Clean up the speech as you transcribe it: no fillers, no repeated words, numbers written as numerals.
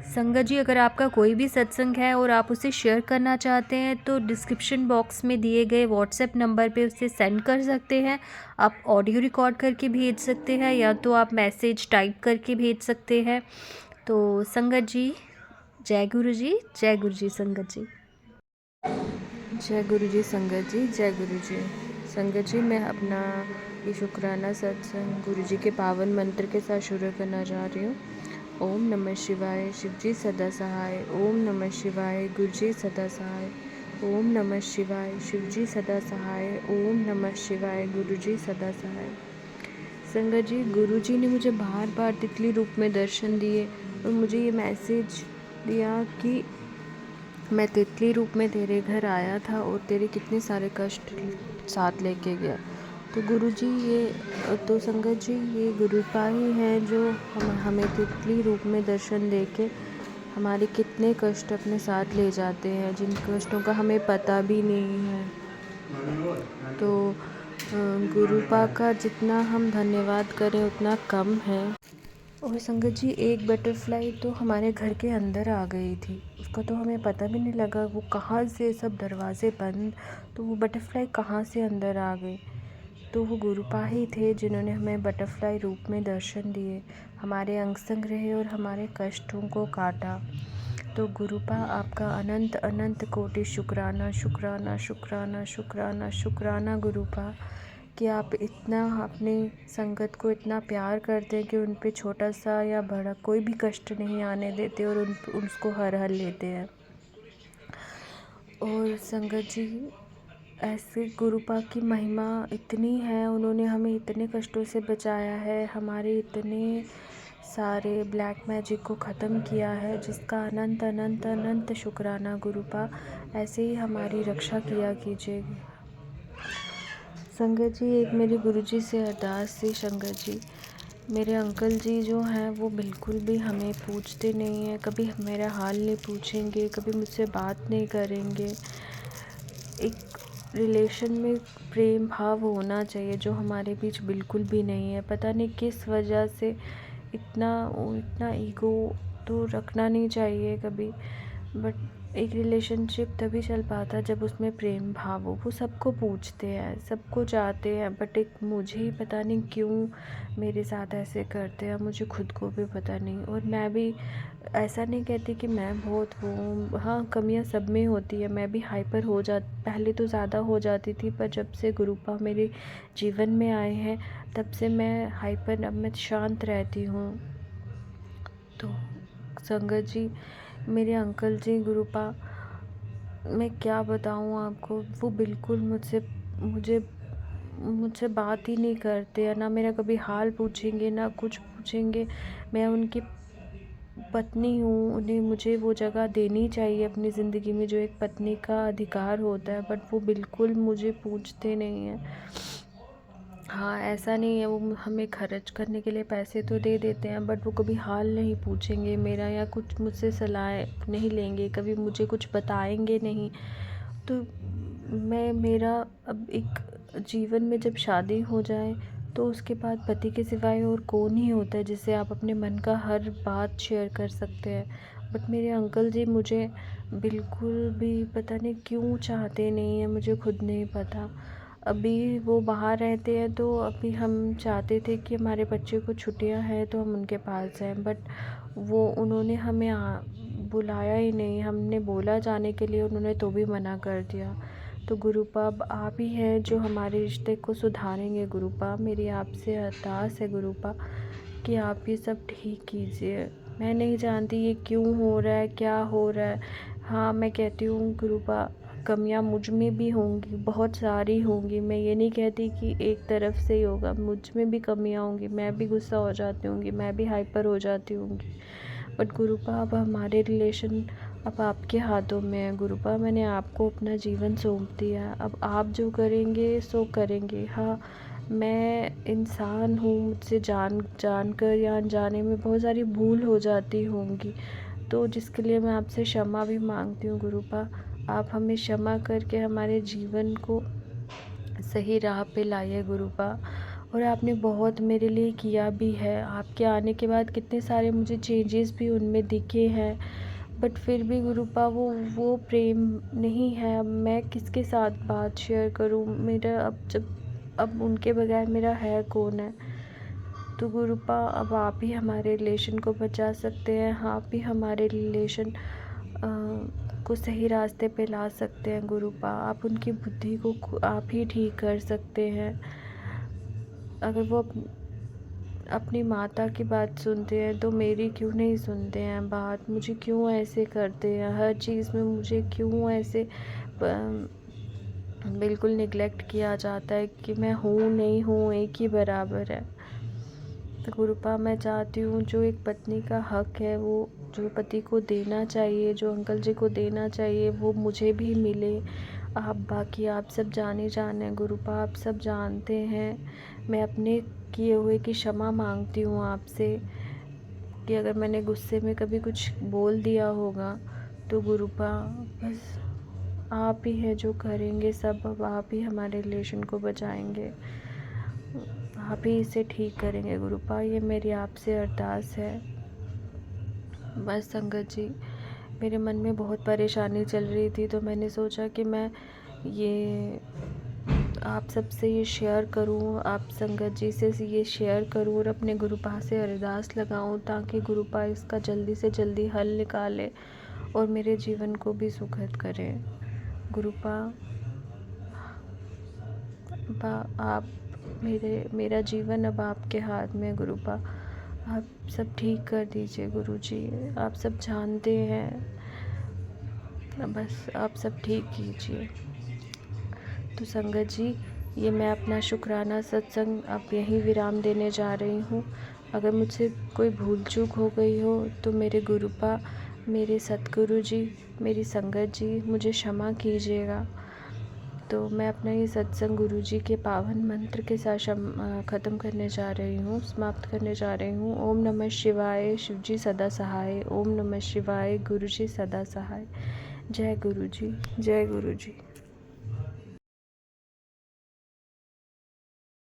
संगत जी, अगर आपका कोई भी सत्संग है और आप उसे शेयर करना चाहते हैं तो डिस्क्रिप्शन बॉक्स में दिए गए व्हाट्सएप नंबर पे उसे सेंड कर सकते हैं। आप ऑडियो रिकॉर्ड करके भेज सकते हैं या तो आप मैसेज टाइप करके भेज सकते हैं। तो संगत जी, जय गुरु जी, जय गुरु जी। संगत जी, जय गुरु जी। संगत जी, जय गुरु जी। संगत जी, मैं अपना ये शुक्राना सत्संग गुरु जी के पावन मंत्र के साथ शुरू करना चाह रही हूँ। ओम नमः शिवाय, शिव जी सदा सहाय। ओम नमः शिवाय, गुरु जी सदा सहाय। ओम नमः शिवाय, शिव जी सदा सहाय। ओम नमः शिवाय, गुरु जी सदा सहाय। संगत जी, गुरु जी ने मुझे बार बार तितली रूप में दर्शन दिए और मुझे ये मैसेज दिया कि मैं तितली रूप में तेरे घर आया था और तेरे कितने सारे कष्ट साथ लेके गया। तो गुरुजी तो संगत जी, ये गुरुपा ही है जो हमें तितली रूप में दर्शन देके हमारे कितने कष्ट अपने साथ ले जाते हैं, जिन कष्टों का हमें पता भी नहीं है। तो गुरुपा का जितना हम धन्यवाद करें उतना कम है। और संगत जी, एक बटरफ्लाई तो हमारे घर के अंदर आ गई थी, उसका तो हमें पता भी नहीं लगा वो कहाँ से, सब दरवाजे बंद, तो वो बटरफ्लाई कहाँ से अंदर आ गई। तो वो गुरुपा ही थे जिन्होंने हमें बटरफ्लाई रूप में दर्शन दिए, हमारे अंग संग रहे और हमारे कष्टों को काटा। तो गुरुपा, आपका अनंत अनंत कोटि शुक्राना, शुक्राना, शुक्राना, शुक्राना, शुक्राना गुरुपा, कि आप इतना अपने संगत को इतना प्यार करते हैं कि उन पे छोटा सा या बड़ा कोई भी कष्ट नहीं आने देते और उसको हर लेते हैं। और संगत जी, ऐसे गुरुपा की महिमा इतनी है, उन्होंने हमें इतने कष्टों से बचाया है, हमारे इतने सारे ब्लैक मैजिक को ख़त्म किया है, जिसका अनंत अनंत अनंत शुक्राना गुरुपा। ऐसे ही हमारी रक्षा किया कीजिए। संगत जी, एक मेरे गुरुजी से अरदास थी। संगत जी, मेरे अंकल जी जो हैं वो बिल्कुल भी हमें पूछते नहीं हैं, कभी मेरा हाल नहीं पूछेंगे, कभी मुझसे बात नहीं करेंगे। एक रिलेशन में प्रेम भाव होना चाहिए जो हमारे बीच बिल्कुल भी नहीं है। पता नहीं किस वजह से इतना इतना ईगो तो रखना नहीं चाहिए कभी, बट एक रिलेशनशिप तभी चल पाता जब उसमें प्रेम भाव हो। वो सबको पूछते हैं, सबको चाहते हैं, बट एक मुझे ही पता नहीं क्यों मेरे साथ ऐसे करते हैं, मुझे खुद को भी पता नहीं। और मैं भी ऐसा नहीं कहती कि मैं बहुत वो हूँ, हाँ कमियाँ सब में होती है, मैं भी हाइपर हो पहले तो ज़्यादा हो जाती थी, पर जब से गुरुपा मेरे जीवन में आए हैं तब से मैं हाइपर, अब मैं शांत रहती हूँ। तो संगत जी, मेरे अंकल जी गुरुपा, मैं क्या बताऊँ आपको, वो बिल्कुल मुझसे बात ही नहीं करते हैं, ना मेरा कभी हाल पूछेंगे ना कुछ पूछेंगे। मैं उनकी पत्नी हूँ, उन्हें मुझे वो जगह देनी चाहिए अपनी ज़िंदगी में जो एक पत्नी का अधिकार होता है, बट वो बिल्कुल मुझे पूछते नहीं हैं। हाँ, ऐसा नहीं है, वो हमें खर्च करने के लिए पैसे तो दे देते हैं, बट वो कभी हाल नहीं पूछेंगे मेरा, या कुछ मुझसे सलाह नहीं लेंगे, कभी मुझे कुछ बताएंगे नहीं। तो मेरा अब एक जीवन में जब शादी हो जाए तो उसके बाद पति के सिवाय और कौन ही होता है जिससे आप अपने मन का हर बात शेयर कर सकते हैं। बट मेरे अंकल जी मुझे बिल्कुल भी पता नहीं क्यों चाहते नहीं हैं, मुझे खुद नहीं पता। अभी वो बाहर रहते हैं तो अभी हम चाहते थे कि हमारे बच्चे को छुट्टियां हैं तो हम उनके पास जाएं, बट वो उन्होंने हमें बुलाया ही नहीं। हमने बोला जाने के लिए, उन्होंने तो भी मना कर दिया। तो गुरुपा, अब आप ही हैं जो हमारे रिश्ते को सुधारेंगे। गुरुपा, मेरी आपसे अरदास है गुरुपा कि आप ये सब ठीक कीजिए। मैं नहीं जानती ये क्यों हो रहा है, क्या हो रहा है। हाँ, मैं कहती हूँ गुरुपा, कमियाँ मुझ में भी होंगी, बहुत सारी होंगी। मैं ये नहीं कहती कि एक तरफ से ही होगा, मुझ में भी कमियाँ होंगी, मैं भी गुस्सा हो जाती होंगी, मैं भी हाइपर हो जाती होंगी। बट गुरुपा, अब हमारे रिलेशन अब आपके हाथों में है। गुरुपा, मैंने आपको अपना जीवन सौंप दिया, अब आप जो करेंगे सो करेंगे। हाँ, मैं इंसान हूँ, मुझसे जान कर या अनजाने में बहुत सारी भूल हो जाती होंगी, तो जिसके लिए मैं आपसे क्षमा भी मांगती हूँ। गुरुपा, आप हमें क्षमा करके हमारे जीवन को सही राह पे लाइए गुरुपा। और आपने बहुत मेरे लिए किया भी है। आपके आने के बाद कितने सारे मुझे चेंजेस भी उनमें दिखे हैं, बट फिर भी गुरुपा वो प्रेम नहीं है। अब मैं किसके साथ बात शेयर करूं? मेरा अब उनके बगैर मेरा है कौन है? तो गुरुपा अब आप ही हमारे रिलेशन को बचा सकते हैं, आप ही हमारे रिलेशन को सही रास्ते पे ला सकते हैं गुरुपा। आप उनकी बुद्धि को आप ही ठीक कर सकते हैं। अगर वो अपनी माता की बात सुनते हैं तो मेरी क्यों नहीं सुनते हैं बात? मुझे क्यों ऐसे करते हैं? हर चीज़ में मुझे क्यों ऐसे बिल्कुल निगलेक्ट किया जाता है कि मैं हूँ नहीं हूँ एक ही बराबर है। तो गुरुपा मैं चाहती हूँ जो एक पत्नी का हक है, वो जो पति को देना चाहिए, जो अंकल जी को देना चाहिए, वो मुझे भी मिले। बाकी आप सब जाने गुरुपा, आप सब जानते हैं। मैं अपने किए हुए की क्षमा मांगती हूँ आपसे कि अगर मैंने गुस्से में कभी कुछ बोल दिया होगा तो गुरुपा बस आप ही हैं जो करेंगे सब। अब आप ही हमारे रिलेशन को बचाएंगे, आप ही इसे ठीक करेंगे गुरुपा। ये मेरी आपसे अरदास है। बस संगत जी, मेरे मन में बहुत परेशानी चल रही थी, तो मैंने सोचा कि मैं ये आप सबसे ये शेयर करूं, आप संगत जी से ये शेयर करूं और अपने गुरुपा से अरदास लगाऊं ताकि गुरुपा इसका जल्दी से जल्दी हल निकाले और मेरे जीवन को भी सुखद करें। गुरुपा आप मेरा जीवन अब आपके हाथ में है गुरुपा। आप सब ठीक कर दीजिए गुरुजी। आप सब जानते हैं, बस आप सब ठीक कीजिए। तो संगत जी, ये मैं अपना शुक्राना सत्संग अब यहीं विराम देने जा रही हूँ। अगर मुझसे कोई भूल चूक हो गई हो तो मेरे गुरुपा, मेरे सतगुरु जी, मेरी संगत जी मुझे क्षमा कीजिएगा। तो मैं अपना ये सत्संग गुरु जी के पावन मंत्र के साथ ख़त्म करने जा रही हूँ, समाप्त करने जा रही हूँ। ओम नमः शिवाय, शिव जी सदा सहाय। ओम नमः शिवाय, गुरु जी सदा सहाय। जय गुरु जी, जय गुरु जी।